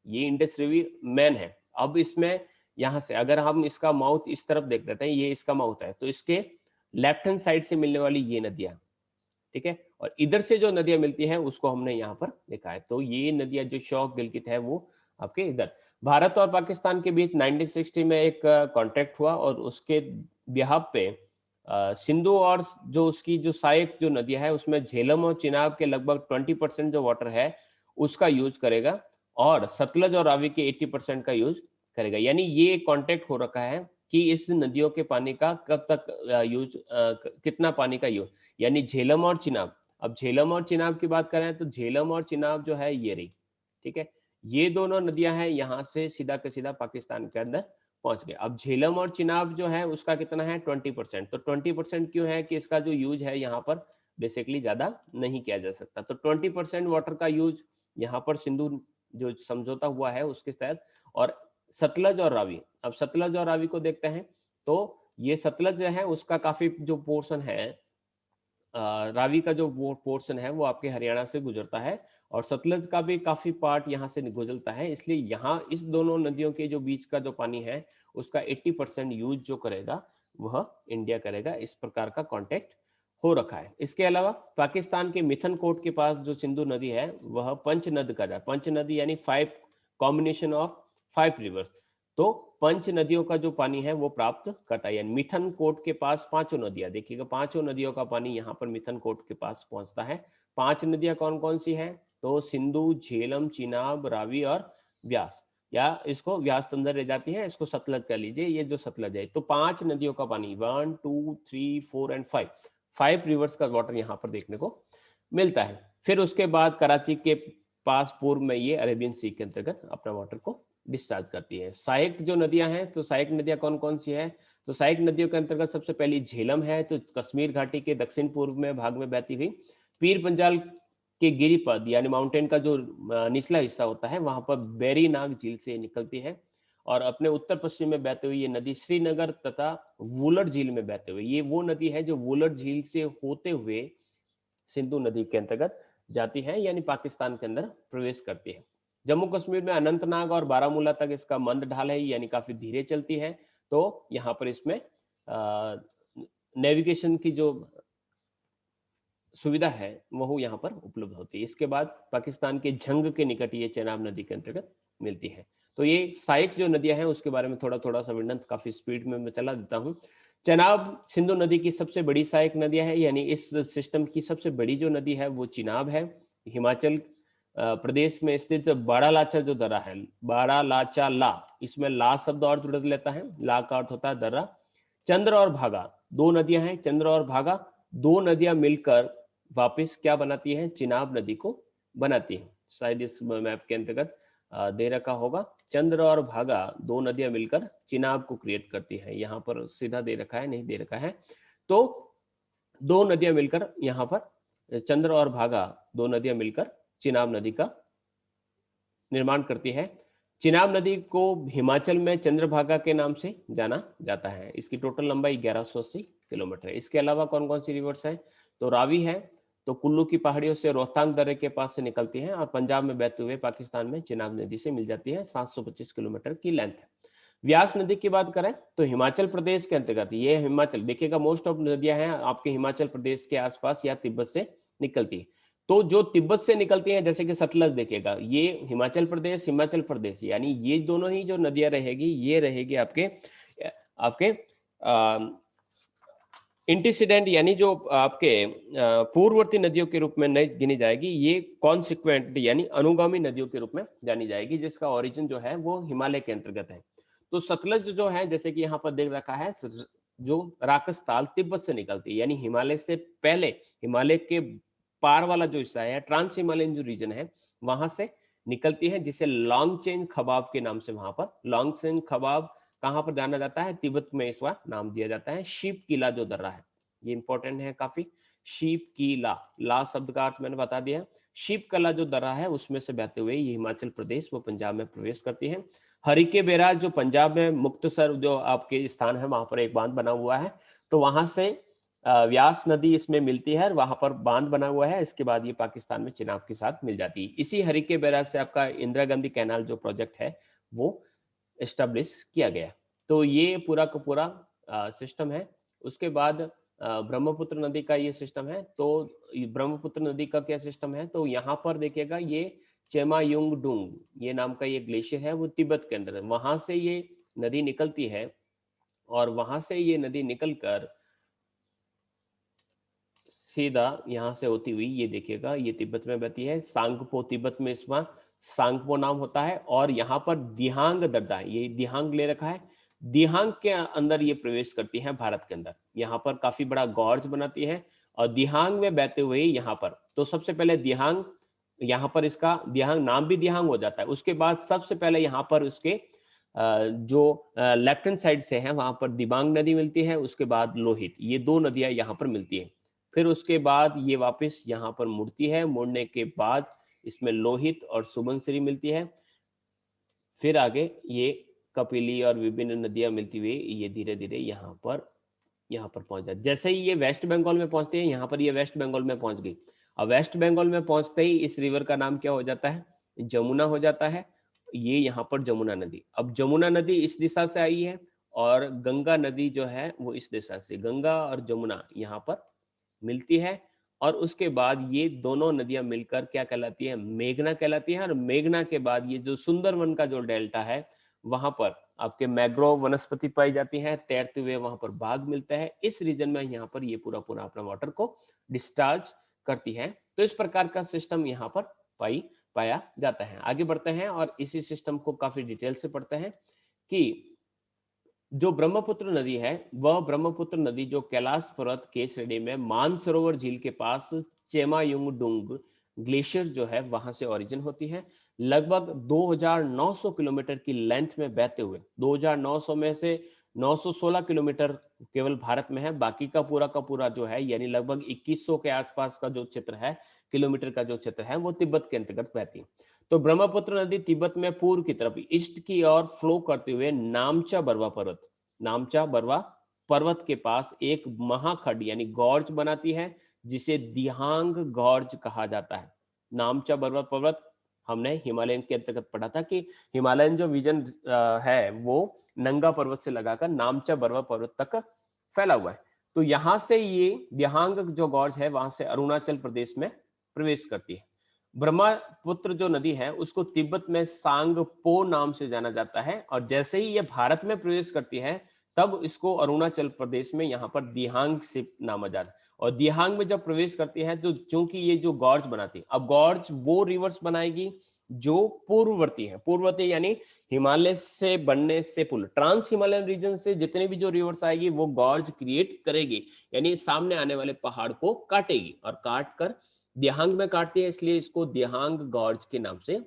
S1: ये इंडस रिवर मेन है। अब इसमें यहां से अगर हम इसका माउथ इस तरफ देख लेते हैं, ये इसका माउथ है, तो इसके लेफ्ट हैंड साइड से मिलने वाली ये नदियां, ठीक है। और इधर से जो नदियां मिलती हैं उसको हमने यहाँ पर देखा है। तो ये नदियां जो शौक गिलगित है वो आपके इधर। भारत और पाकिस्तान के बीच 1960 में एक कॉन्ट्रैक्ट हुआ और उसके बिहाफ पे सिंधु और जो उसकी जो सहायक जो नदियां है उसमें झेलम और चिनाब के लगभग 20% जो वाटर है उसका यूज करेगा और सतलज और रावी के 80% का यूज करेगा। यानी ये कॉन्ट्रैक्ट हो रखा है कि इस नदियों के पानी का कब तक यूज, कितना पानी का यूज, यानी झेलम और चिनाब। अब झेलम और चिनाब की बात करें तो झेलम और चिनाब जो है ये रही, ठीक है। ये दोनों नदियां हैं, यहाँ से सीधा के सीधा पाकिस्तान के अंदर पहुंच गए। अब झेलम और चिनाब जो है उसका कितना है 20%। तो 20% क्यों है कि इसका जो यूज है यहाँ पर बेसिकली ज्यादा नहीं किया जा सकता। तो 20% वाटर का यूज यहाँ पर सिंधु जो समझौता हुआ है उसके तहत। और सतलज और रावी, अब सतलज और रावी को देखते हैं तो ये सतलज जो है उसका काफी जो पोर्शन है, रावी का जो वो पोर्शन है वो आपके हरियाणा से गुजरता है और सतलज का भी काफी पार्ट यहाँ से गुजरता है। इसलिए यहाँ इस दोनों नदियों के जो बीच का जो पानी है उसका 80% यूज जो करेगा वह इंडिया करेगा। इस प्रकार का कॉन्टेक्ट हो रखा है। इसके अलावा पाकिस्तान के मिथन कोट के पास जो सिंधु नदी है वह पंच नद का, पंच नदी यानी 5 कॉम्बिनेशन ऑफ 5 रिवर्स। तो पंच नदियों का जो पानी है वो प्राप्त करता है। यानी मिथन कोट के पास पांचों नदियां, देखिएगा पांचों नदियों का पानी यहाँ पर मिथन कोट के पास पहुंचता है। 5 नदियां कौन कौन सी हैं? तो सिंधु, झेलम, चिनाब, रावी और व्यास, या इसको व्यास तो अंदर रह जाती है, इसको सतलज कर लीजिए, ये जो सतलज है। तो 5 नदियों का पानी 1 2 3 4 एंड 5 रिवर्स का वाटर यहाँ पर देखने को मिलता है। फिर उसके बाद कराची के पास पूर्व में ये अरेबियन सी के अंतर्गत अपना वाटर को डिस्चार्ज करती है। सहायक जो नदियां हैं, तो सहायक नदियां कौन कौन सी है? तो सहायक नदियों के अंतर्गत सबसे पहली झेलम है, तो कश्मीर घाटी के दक्षिण पूर्व में भाग में बहती हुई पीर पंजाल के गिरिपद यानी माउंटेन का जो निचला हिस्सा होता है वहां पर बेरी नाग झील से निकलती है और अपने उत्तर पश्चिम में बहते हुए ये नदी श्रीनगर तथा वुलर झील में बहते हुए, ये वो नदी है जो वुलर झील से होते हुए सिंधु नदी के अंतर्गत जाती है, यानी पाकिस्तान के अंदर प्रवेश करती है। जम्मू कश्मीर में अनंतनाग और बारामूला तक इसका मंद ढाल है, यानी काफी धीरे चलती है। तो यहाँ पर इसमें नेविगेशन की जो सुविधा है वो यहाँ पर उपलब्ध होती है। इसके बाद पाकिस्तान के झंग के निकट ये चेनाब नदी के अंतर्गत मिलती है। तो ये सहायक जो नदियां हैं उसके बारे में थोड़ा थोड़ा सा वर्णन काफी स्पीड में मैं चला देता हूँ। चेनाब सिंधु नदी की सबसे बड़ी सहायक नदियां है, यानी इस सिस्टम की सबसे बड़ी जो नदी है वो चिनाब है। हिमाचल प्रदेश में स्थित बारालाचा जो दर्रा है, बारालाचा ला, इसमें ला शब्द और जुड़ लेता है, ला का अर्थ होता है दर्रा। चंद्र और भागा दो नदियां हैं, चंद्र और भागा दो नदियां मिलकर वापस क्या बनाती है? चिनाब नदी को बनाती है। शायद इस मैप के अंतर्गत दे रखा होगा, चंद्र और भागा दो नदियां मिलकर चिनाब को क्रिएट करती है। यहाँ पर सीधा दे रखा है, नहीं दे रखा है। तो दो नदियां मिलकर यहाँ पर चंद्र और भागा दो नदियां मिलकर चिनाब नदी का निर्माण करती है। चिनाब नदी को हिमाचल में चंद्रभागा के नाम से जाना जाता है। इसकी टोटल लंबाई 1180 किलोमीटर है। इसके अलावा कौन कौन सी रिवर्स है? तो रावी है, तो कुल्लू की पहाड़ियों से रोहतांग दर्रे के पास से निकलती है और पंजाब में बहते हुए पाकिस्तान में चिनाब नदी से मिल जाती है। 725 किलोमीटर की लेंथ है। व्यास नदी की बात करें तो हिमाचल प्रदेश के अंतर्गत, ये हिमाचल देखिएगा मोस्ट ऑफ नदियां हैं आपके हिमाचल प्रदेश के आसपास या तिब्बत से निकलती है। तो जो तिब्बत से निकलती हैं जैसे कि सतलज देखिएगा, ये हिमाचल प्रदेश यानी ये दोनों ही जो नदियां रहेगी ये रहेगी आपके आपके इंटीसिडेंट, यानी जो आपके पूर्ववर्ती नदियों के रूप में नहीं गिनी जाएगी, ये कॉन्सिक्वेंट यानी अनुगामी नदियों के रूप में जानी जाएगी, जिसका ओरिजिन जो है वो हिमालय के अंतर्गत है। तो सतलज जो है जैसे कि यहाँ पर देख रखा है, जो राकस ताल तिब्बत से निकलती है, यानी हिमालय से पहले हिमालय के पार वाला जो हिस्सा है, ट्रांस हिमालयन जो रीजन है वहां से निकलती है, जिसे लॉन्ग चेन खबाब के नाम से वहां पर लॉन्ग चेन खबाब कहां पर जाना जाता है? तिब्बत में इसका नाम दिया जाता है। शीप किला जो दर्रा है, ये इंपॉर्टेंट है काफी। शीप किला, ला शब्द का अर्थ मैंने बता दिया। शीप कला जो दर्रा है उसमें से बहते हुए ये हिमाचल प्रदेश वो पंजाब में प्रवेश करती है। हरिके बेरा जो पंजाब में मुक्तसर जो आपके स्थान है वहां पर एक बांध बना हुआ है, तो वहां से व्यास नदी इसमें मिलती है और वहां पर बांध बना हुआ है। इसके बाद ये पाकिस्तान में चिनाब के साथ मिल जाती है। इसी हरिके बैराज से आपका इंदिरा गांधी कैनाल जो प्रोजेक्ट है वो एस्टेब्लिश किया गया। तो ये पूरा का पूरा सिस्टम है। उसके बाद ब्रह्मपुत्र नदी का ये सिस्टम है। तो ब्रह्मपुत्र नदी का क्या सिस्टम है, तो यहाँ पर देखिएगा ये चेमायुंगडुंग ये नाम का ये ग्लेशियर है, वो तिब्बत के अंदर है, वहां से ये नदी निकलती है और वहां से ये नदी निकलकर सीधा यहाँ से होती हुई ये देखिएगा ये तिब्बत में बहती है। सांगपो तिब्बत में इसका सांगपो नाम होता है और यहाँ पर दिहांग दर्रा है, ये दिहांग ले रखा है, दिहांग के अंदर ये प्रवेश करती है भारत के अंदर। यहाँ पर काफी बड़ा गॉर्ज बनाती है और दिहांग में बहते हुए यहाँ पर, तो सबसे पहले दिहांग, यहाँ पर इसका दिहांग नाम भी दिहांग हो जाता है। उसके बाद सबसे पहले यहाँ पर उसके जो लेफ्ट हैंड साइड से है वहां पर दिबांग नदी मिलती है, उसके बाद लोहित, ये दो नदियां यहाँ पर मिलती है। फिर उसके बाद ये वापस यहाँ पर मुड़ती है, मुड़ने के बाद इसमें लोहित और सुबनसिरी मिलती है। फिर आगे ये कपिली और विभिन्न नदियां मिलती हुई ये धीरे धीरे यहाँ पर पहुंच जाती। जैसे ही ये वेस्ट बंगाल में पहुंचते हैं, यहाँ पर ये वेस्ट बंगाल में पहुंच गई। अब वेस्ट बंगाल में पहुंचते ही इस रिवर का नाम क्या हो जाता है, जमुना हो जाता है। ये यहाँ पर जमुना नदी, अब जमुना नदी इस दिशा से आई है और गंगा नदी जो है वो इस दिशा से, गंगा और जमुना यहाँ पर मिलती है। और उसके बाद ये दोनों नदियां मिलकर क्या कहलाती है, मेघना कहलाती है। और मेघना के बाद ये जो सुंदरवन का जो डेल्टा है वहां पर आपके मैग्रोव वनस्पति पाई जाती है, तैरते हुए वहां पर बाघ मिलता है। इस रीजन में यहाँ पर ये पूरा पूरा अपना वाटर को डिस्चार्ज करती है। तो इस प्रकार का सिस्टम यहाँ पर पाया जाता है। आगे बढ़ते हैं और इसी सिस्टम को काफी डिटेल से पढ़ते हैं कि जो ब्रह्मपुत्र नदी है, वह ब्रह्मपुत्र नदी जो कैलाश पर्वत के श्रेणी में मानसरोवर झील के पास चेमायुंगडुंग ग्लेशियर जो है वहां से ओरिजिन होती है। लगभग 2900 किलोमीटर की लेंथ में बहते हुए, 2900 में से 916 किलोमीटर केवल भारत में है, बाकी का पूरा जो है यानी लगभग 2100 के आसपास का जो क्षेत्र है, किलोमीटर का जो क्षेत्र है, वो तिब्बत के अंतर्गत बहती है। तो ब्रह्मपुत्र नदी तिब्बत में पूर्व की तरफ ईस्ट की ओर फ्लो करते हुए नामचा बरवा पर्वत के पास एक महाखंड यानी गॉर्ज बनाती है, जिसे दिहांग गॉर्ज कहा जाता है। नामचा बरवा पर्वत हमने हिमालयन के अंतर्गत पढ़ा था कि हिमालयन जो विजन है वो नंगा पर्वत से लगाकर नामचा बरवा पर्वत तक फैला हुआ है। तो यहां से ये दिहांग जो गॉर्ज है वहां से अरुणाचल प्रदेश में प्रवेश करती है। ब्रह्मपुत्र जो नदी है उसको तिब्बत में सांगपो नाम से जाना जाता है और जैसे ही ये भारत में प्रवेश करती है तब इसको अरुणाचल प्रदेश में यहाँ पर दिहांग से नामा जाता है। और दिहांग में जब प्रवेश करती है तो चूंकि ये जो गॉर्ज बनाती है, अब गॉर्ज वो रिवर्स बनाएगी जो पूर्ववर्ती है, पूर्ववर्ती यानी हिमालय से बनने से पूर्व, ट्रांस हिमालयन रीजन से जितने भी जो रिवर्स आएगी वो गॉर्ज क्रिएट करेगी, यानी सामने आने वाले पहाड़ को काटेगी और काट कर दिहांग में काटती है, इसलिए इसको दिहांग गॉर्ज के नाम से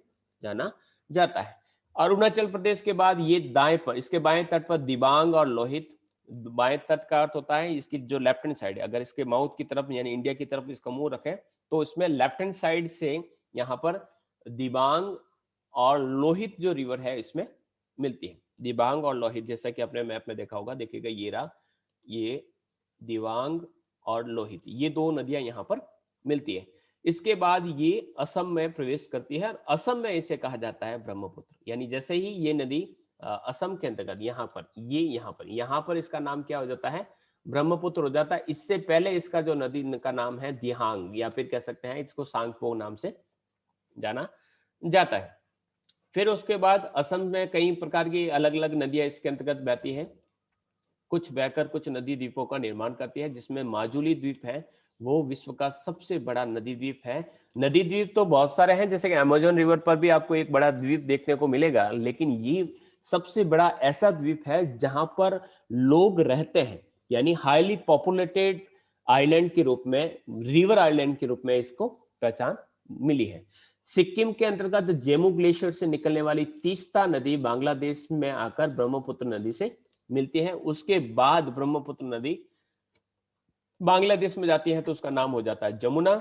S1: जाना जाता है। अरुणाचल प्रदेश के बाद ये दाएं पर, इसके बाएं तट पर दिबांग और लोहित, बाएं तट का अर्थ होता है इसकी जो लेफ्ट हैंड साइड है, अगर इसके माउथ की तरफ यानी इंडिया की तरफ इसका मुंह रखें तो इसमें लेफ्ट हैंड साइड से यहाँ पर दिबांग और लोहित जो रिवर है इसमें मिलती है। दिबांग और लोहित जैसा कि अपने मैप में देखा होगा, देखिएगा ये रहा, ये दिबांग और लोहित, ये दो नदियां यहाँ पर मिलती है। इसके बाद ये असम में प्रवेश करती है और असम में इसे कहा जाता है ब्रह्मपुत्र। यानी जैसे ही ये नदी असम के अंतर्गत यहाँ पर इसका नाम क्या हो जाता है, ब्रह्मपुत्र हो जाता है। इससे पहले इसका जो नदी का नाम है दिहांग, या फिर कह सकते हैं इसको सांगपो नाम से जाना जाता है। फिर उसके बाद असम में कई प्रकार की अलग अलग नदियां इसके अंतर्गत बहती हैं, कुछ बहकर कुछ नदी द्वीपों का निर्माण करती है, जिसमें माजुली द्वीप है वो विश्व का सबसे बड़ा नदी द्वीप है। नदी द्वीप तो बहुत सारे हैं, जैसे कि अमेजोन रिवर पर भी आपको एक बड़ा द्वीप देखने को मिलेगा, लेकिन ये सबसे बड़ा ऐसा द्वीप है जहां पर लोग रहते हैं, यानी हाईली पॉपुलेटेड आइलैंड के रूप में, रिवर आइलैंड के रूप में इसको पहचान मिली है। सिक्किम के अंतर्गत जेमू ग्लेशियर से निकलने वाली तीस्ता नदी बांग्लादेश में आकर ब्रह्मपुत्र नदी से मिलती है। उसके बाद ब्रह्मपुत्र नदी बांग्लादेश में जाती है तो उसका नाम हो जाता है जमुना।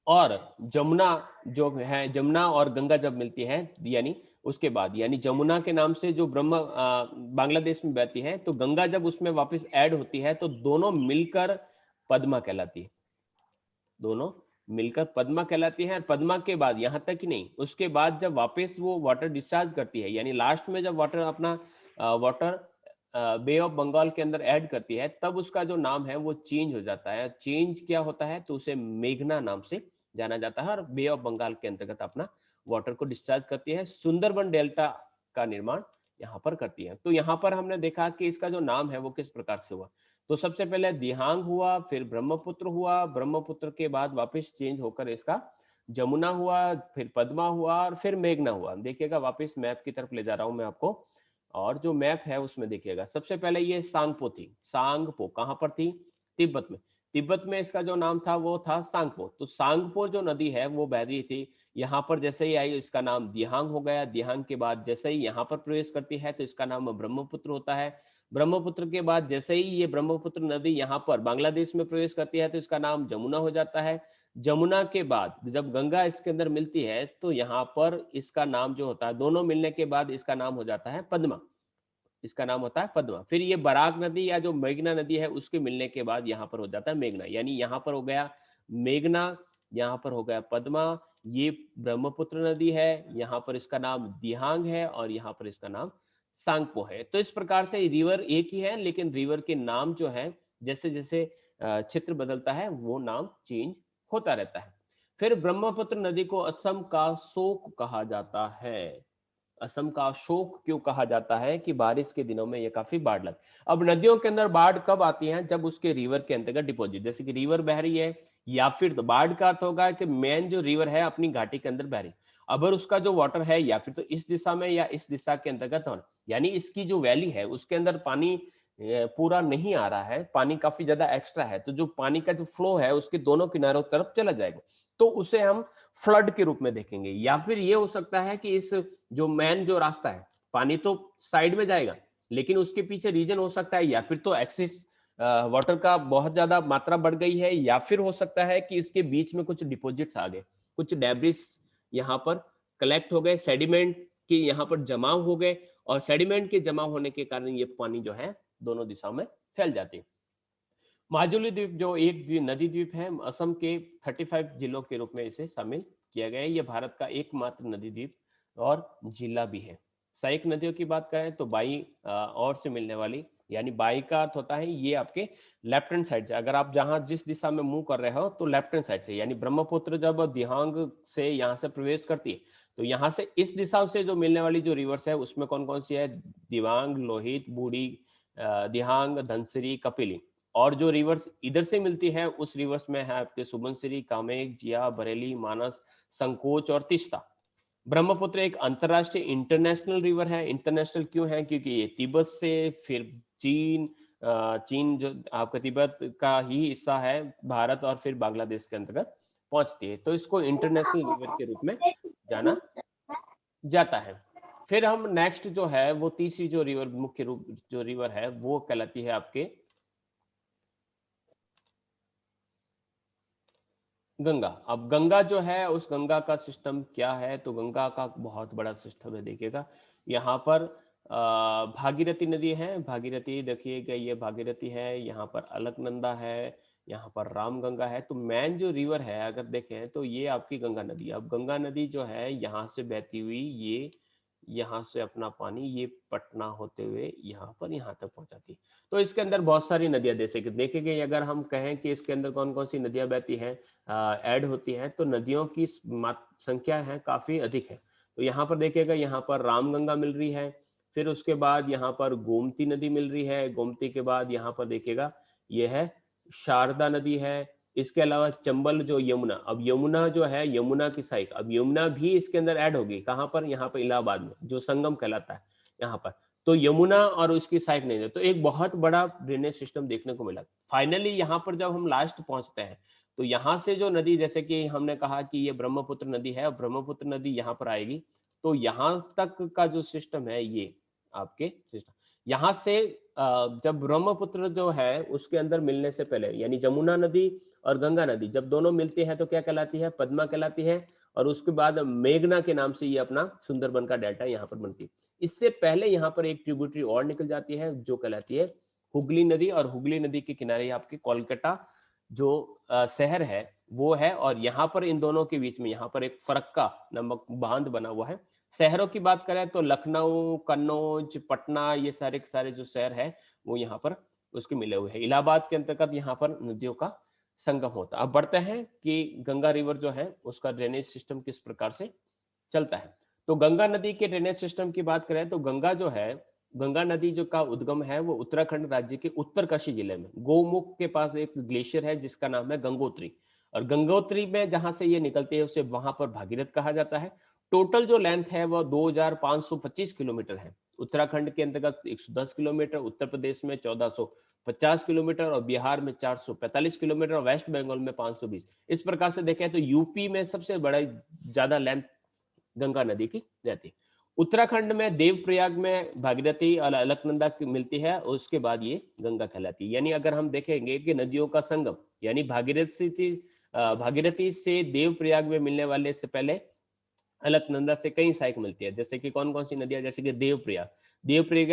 S1: और जमुना जो है, जमुना और गंगा जब मिलती है यानी उसके बाद, यानी जमुना के नाम से जो बांग्लादेश में बहती है, तो गंगा जब उसमें वापस ऐड होती है तो दोनों मिलकर पद्मा कहलाती है, दोनों मिलकर पद्मा कहलाती है। और पद्मा के बाद यहां तक ही नहीं, उसके बाद जब वापस वो वाटर डिस्चार्ज करती है, यानी लास्ट में जब वाटर अपना वाटर बे ऑफ बंगाल के अंदर ऐड करती है, तब उसका जो नाम है वो चेंज हो जाता है। चेंज क्या होता है, तो उसे मेघना नाम से जाना जाता है और बे ऑफ बंगाल के अंतर्गत अपना वाटर को डिस्चार्ज करती है। सुंदरबन डेल्टा का निर्माण यहाँ पर करती है। तो यहाँ पर हमने देखा कि इसका जो नाम है वो किस प्रकार से हुआ। तो सबसे पहले दिहांग हुआ, फिर ब्रह्मपुत्र हुआ, ब्रह्मपुत्र के बाद वापस चेंज होकर इसका जमुना हुआ, फिर पद्मा हुआ और फिर मेघना हुआ। देखिएगा वापस मैप की तरफ ले जा रहा हूं मैं आपको, और जो मैप है उसमें देखिएगा सबसे पहले ये सांगपो थी। सांगपो कहां पर थी, तिब्बत में। तिब्बत में इसका जो नाम था वो था सांगपो। तो सांगपो जो नदी है वो बह रही थी, यहाँ पर जैसे ही आई इसका नाम दिहांग हो गया। दिहांग के बाद जैसे ही यहाँ पर प्रवेश करती है तो इसका नाम ब्रह्मपुत्र होता है। ब्रह्मपुत्र के बाद जैसे ही ये ब्रह्मपुत्र नदी यहाँ पर बांग्लादेश में प्रवेश करती है तो इसका नाम जमुना हो जाता है। जमुना के बाद जब गंगा इसके अंदर मिलती है तो यहाँ पर इसका नाम जो होता है, दोनों मिलने के बाद इसका नाम हो जाता है पद्मा। इसका नाम होता है पद्मा। फिर ये बराक नदी या जो मेघना नदी है उसके मिलने के बाद यहाँ पर हो जाता है मेघना। यानी यहाँ पर हो गया मेघना, यहाँ पर हो गया पद्मा, ये ब्रह्मपुत्र नदी है, यहाँ पर इसका नाम दिहांग है और यहाँ पर इसका नाम सांगपो है। तो इस प्रकार से रिवर एक ही है, लेकिन रिवर के नाम जो है जैसे जैसे क्षेत्र बदलता है वो नाम चेंज होता रहता है। फिर ब्रह्मपुत्र नदी को असम का शोक कहा जाता है। असम का शोक क्यों कहा जाता है कि बारिश के दिनों में ये काफी बाढ़ लग। अब नदियों के अंदर बाढ़ कब आती है, जब उसके रिवर के अंतर्गत डिपॉजिट, जैसे कि रिवर बह रही है, या फिर तो बाढ़ का अर्थ होगा कि मेन जो रिवर है अपनी घाटी के अंदर बह रही, अगर उसका जो वाटर है या फिर तो इस दिशा में या इस दिशा के अंतर्गत होना, यानी इसकी जो वैली है उसके अंदर पानी पूरा नहीं आ रहा है, पानी काफी ज्यादा एक्स्ट्रा है, तो जो पानी का जो फ्लो है उसके दोनों किनारों तरफ चला जाएगा, तो उसे हम फ्लड के रूप में देखेंगे। या फिर ये हो सकता है कि इस जो मेन जो रास्ता है, पानी तो साइड में जाएगा लेकिन उसके पीछे रीजन हो सकता है या फिर तो एक्सिस वाटर का बहुत ज्यादा मात्रा बढ़ गई है, या फिर हो सकता है कि इसके बीच में कुछ डिपॉजिट्स आ गए, कुछ डेब्रिस यहाँ पर कलेक्ट हो गए, सेडिमेंट के यहाँ पर जमाव हो गए, और सेडिमेंट के जमा होने के कारण ये पानी जो है दोनों दिशाओं में फैल जाती है। माजुली द्वीप जो एक नदी द्वीप है, असम के 35 जिलों के रूप में इसे शामिल किया गया है। यह भारत का एकमात्र नदी द्वीप और जिला भी है। सहायक नदियों की बात करें तो बाई और से मिलने वाली, यानी बाई का अर्थ होता है ये आपके लेफ्ट हैंड साइड से, अगर आप जहां जिस दिशा में मूव कर रहे हो तो लेफ्ट हैंड साइड से, यानी ब्रह्मपुत्र जब दिहांग से यहाँ से प्रवेश करती है तो यहाँ से इस दिशा से जो मिलने वाली जो रिवर्स है उसमें कौन कौन सी है, दिवांग, लोहित, बूढ़ी, दिहांग, धनसिरी, कपिली। और जो रिवर्स इधर से मिलती है उस रिवर्स में है आपके सुबनसिरी, कामेक, जिया, बरेली, मानस, संकोच और तीस्ता। ब्रह्मपुत्र एक अंतरराष्ट्रीय इंटरनेशनल रिवर है। इंटरनेशनल क्यों है, क्योंकि ये तिब्बत से फिर चीन, चीन जो आपका तिब्बत का ही हिस्सा है, भारत और फिर बांग्लादेश के अंतर्गत पहुंचती है, तो इसको इंटरनेशनल रिवर के रूप में जाना जाता है। फिर हम नेक्स्ट जो है वो तीसरी जो रिवर, मुख्य रूप जो रिवर है वो कहलाती है आपके गंगा। अब गंगा जो है उस गंगा का सिस्टम क्या है, तो गंगा का बहुत बड़ा सिस्टम है। देखिएगा यहाँ पर भागीरथी नदी है, भागीरथी देखिएगा ये भागीरथी है, यहाँ पर अलकनंदा है, यहाँ पर रामगंगा है। तो मेन जो रिवर है अगर देखें तो ये आपकी गंगा नदी। अब गंगा नदी जो है यहाँ से बहती हुई ये यहाँ से अपना पानी ये पटना होते हुए यहाँ पर यहाँ तक पहुंचाती है। तो इसके अंदर बहुत सारी नदियां जैसे कि देखेंगे, अगर हम कहें कि इसके अंदर कौन कौन सी नदियां बहती हैं, ऐड होती हैं, तो नदियों की संख्या है काफी अधिक है। तो यहाँ पर देखिएगा यहाँ पर रामगंगा मिल रही है, फिर उसके बाद यहाँ पर गोमती नदी मिल रही है, गोमती के बाद यहाँ पर देखिएगा यह है शारदा नदी है। इसके अलावा चंबल जो यमुना, अब यमुना जो है यमुना की साइक, अब यमुना भी इसके अंदर ऐड होगी, कहाँ पर, यहाँ पर इलाहाबाद में जो संगम कहलाता है यहाँ पर। तो यमुना और उसकी साइक नहीं है, तो एक बहुत बड़ा ड्रेनेज सिस्टम देखने को मिला। फाइनली यहाँ पर जब हम लास्ट पहुंचते हैं तो यहाँ से जो नदी, जैसे कि हमने कहा कि ये ब्रह्मपुत्र नदी है और ब्रह्मपुत्र नदी यहाँ पर आएगी, तो यहाँ तक का जो सिस्टम है ये आपके सिस्टम, यहाँ से जब ब्रह्मपुत्र जो है उसके अंदर मिलने से पहले, यानी जमुना नदी और गंगा नदी जब दोनों मिलती है तो क्या कहलाती है, पद्मा कहलाती है, और उसके बाद मेघना के नाम से ये अपना सुंदरबन का डेल्टा यहाँ पर बनती है। इससे पहले यहाँ पर एक ट्रिब्यूटरी और निकल जाती है जो कहलाती है हुगली नदी, और हुगली नदी के किनारे आपके कोलकाता जो शहर है वो है, और यहाँ पर इन दोनों के बीच में यहाँ पर एक फरक्का नामक बांध बना हुआ है। शहरों की बात करें तो लखनऊ, कन्नौज, पटना, ये सारे के सारे जो शहर है वो यहाँ पर उसके मिले हुए हैं। इलाहाबाद के अंतर्गत यहाँ पर नदियों का संगम होता है। अब बढ़ते हैं कि गंगा रिवर जो है उसका ड्रेनेज सिस्टम किस प्रकार से चलता है। तो गंगा नदी के ड्रेनेज सिस्टम की बात करें तो गंगा जो है, गंगा नदी जो का उद्गम है वो उत्तराखंड राज्य के उत्तरकाशी जिले में गौमुख के पास एक ग्लेशियर है जिसका नाम है गंगोत्री, और गंगोत्री में जहां से ये निकलती है उसे वहां पर भागीरथ कहा जाता है। टोटल जो लेंथ है वो 2525 किलोमीटर है। उत्तराखंड के अंतर्गत 110 किलोमीटर, उत्तर प्रदेश में 1450 किलोमीटर, और बिहार में 445 किलोमीटर, और वेस्ट बंगाल में 520। इस प्रकार से देखें तो यूपी में सबसे बड़ा ज्यादा लेंथ गंगा नदी की रहती है। उत्तराखंड में देवप्रयाग में भागीरथी और अलकनंदा मिलती है, और उसके बाद ये गंगा कहलाती है। यानी अगर हम देखेंगे कि नदियों का संगम, यानी भागीरथी से देवप्रयाग में मिलने वाले से पहले अलकनंदा से कई सहायक मिलती है। जैसे कि कौन कौन सी नदियां, जैसे कि देवप्रयाग,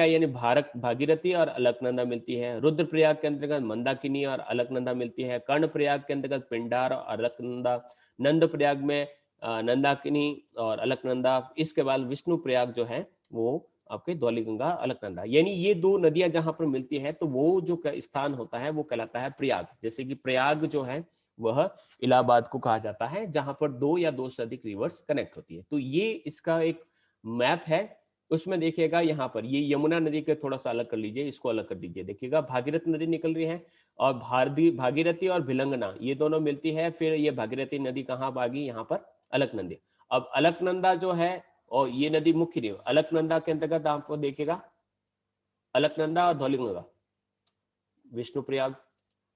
S1: यानी भारत भागीरथी और अलकनंदा मिलती है। रुद्रप्रयाग के अंतर्गत मंदाकिनी और अलकनंदा मिलती है। कर्णप्रयाग के अंतर्गत पिंडार और अलकनंदा। नंद प्रयाग में नंदाकिनी और अलकनंदा। इसके बाद विष्णु प्रयाग जो है वो आपके धौलीगंगा अलकनंदा। यानी ये दो नदियां जहां पर मिलती है तो वो जो स्थान होता है वो कहलाता है प्रयाग। जैसे कि प्रयाग जो है वह इलाहाबाद को कहा जाता है जहां पर दो या दो से अधिक रिवर्स कनेक्ट होती है। तो ये इसका एक मैप है। उसमें देखिएगा यहाँ पर ये यमुना नदी के थोड़ा सा अलग कर लीजिए, इसको अलग कर दीजिए। देखिएगा भागीरथ नदी निकल रही है, और भागीरथी और भिलंगना ये दोनों मिलती है। फिर ये भागीरथी नदी कहाँ आ गई, यहाँ पर अलकनंदा। अब अलकनंदा जो है, और ये नदी मुख्य नहीं, अलकनंदा के अंतर्गत आपको देखिएगा अलकनंदा और धौलीगंगा, विष्णुप्रयाग।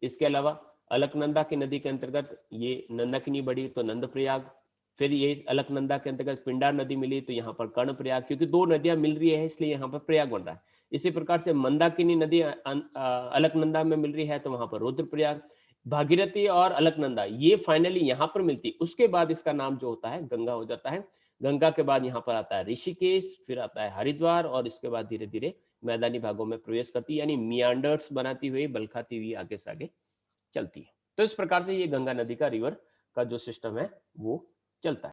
S1: इसके अलावा अलकनंदा की नदी के अंतर्गत ये नंदाकिनी बढ़ी तो नंदप्रयाग। फिर ये अलकनंदा के अंतर्गत पिंडार नदी मिली तो यहाँ पर कर्णप्रयाग, क्योंकि दो नदियां मिल रही है इसलिए यहाँ पर प्रयाग बन रहा है। इसी प्रकार से मंदाकिनी नदी अलकनंदा में मिल रही है तो वहां पर रुद्रप्रयाग। भागीरथी और अलकनंदा ये फाइनली यहाँ पर मिलती, उसके बाद इसका नाम जो होता है गंगा हो जाता है। गंगा के बाद यहाँ पर आता है ऋषिकेश, फिर आता है हरिद्वार, और इसके बाद धीरे धीरे मैदानी भागों में प्रवेश करती है, यानी मियांडर्स बनाती हुई बलखाती हुई आगे से आगे चलती है। तो इस प्रकार से ये गंगा नदी का रिवर का जो सिस्टम है वो चलता है।